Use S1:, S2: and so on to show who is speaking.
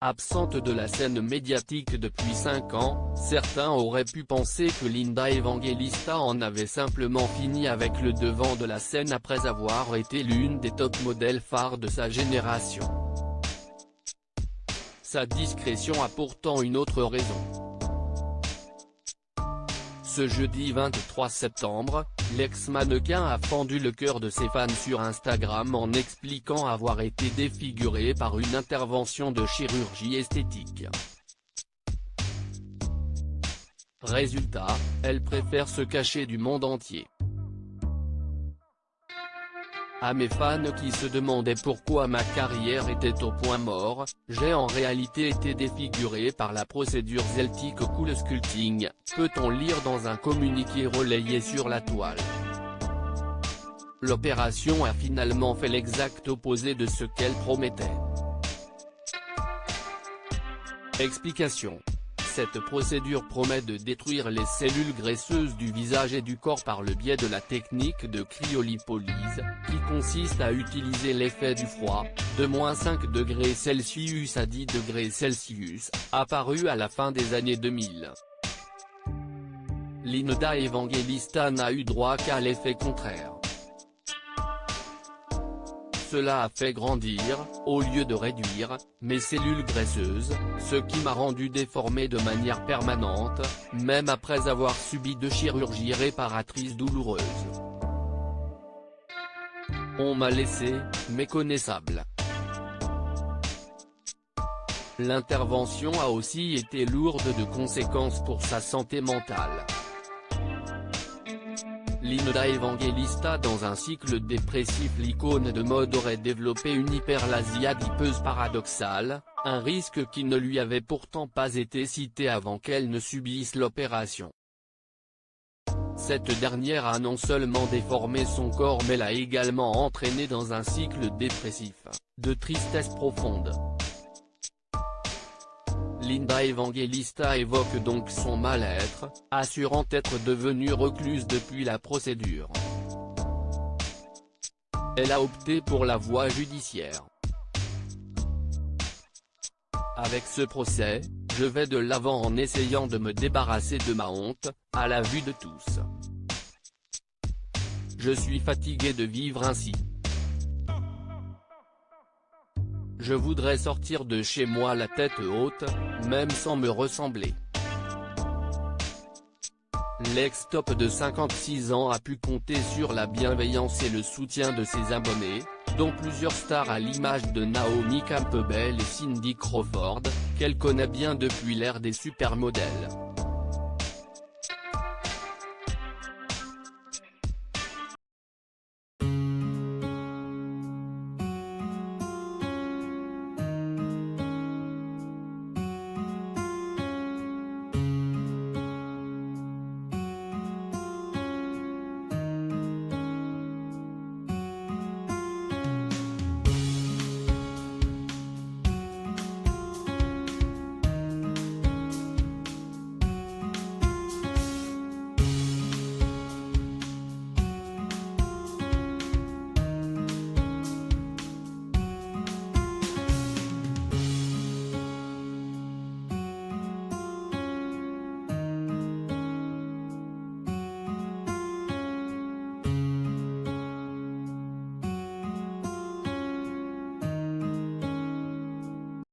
S1: Absente de la scène médiatique depuis 5 ans, certains auraient pu penser que Linda Evangelista en avait simplement fini avec le devant de la scène après avoir été l'une des top modèles phares de sa génération. Sa discrétion a pourtant une autre raison. Ce jeudi 23 septembre, l'ex-mannequin a fendu le cœur de ses fans sur Instagram en expliquant avoir été défigurée par une intervention de chirurgie esthétique. Résultat, elle préfère se cacher du monde entier. À mes fans qui se demandaient pourquoi ma carrière était au point mort, j'ai en réalité été défiguré par la procédure Celtic Cool Sculpting, peut-on lire dans un communiqué relayé sur la toile. L'opération a finalement fait l'exact opposé de ce qu'elle promettait. Explication. Cette procédure promet de détruire les cellules graisseuses du visage et du corps par le biais de la technique de cryolipolyse, qui consiste à utiliser l'effet du froid, de -5°C à 10°C, apparu à la fin des années 2000. Linda Evangelista n'a eu droit qu'à l'effet contraire. Cela a fait grandir, au lieu de réduire, mes cellules graisseuses, ce qui m'a rendu déformé de manière permanente, même après avoir subi 2 chirurgies réparatrices douloureuses. On m'a laissé méconnaissable. L'intervention a aussi été lourde de conséquences pour sa santé mentale. Linda Evangelista, dans un cycle dépressif, l'icône de mode aurait développé une hyperplasie adipeuse paradoxale, un risque qui ne lui avait pourtant pas été cité avant qu'elle ne subisse l'opération. Cette dernière a non seulement déformé son corps mais l'a également entraîné dans un cycle dépressif, de tristesse profonde. Linda Evangelista évoque donc son mal-être, assurant être devenue recluse depuis la procédure. Elle a opté pour la voie judiciaire. Avec ce procès, je vais de l'avant en essayant de me débarrasser de ma honte, à la vue de tous. Je suis fatigué de vivre ainsi. Je voudrais sortir de chez moi la tête haute, même sans me ressembler. L'ex-top de 56 ans a pu compter sur la bienveillance et le soutien de ses abonnés, dont plusieurs stars à l'image de Naomi Campbell et Cindy Crawford, qu'elle connaît bien depuis l'ère des supermodèles.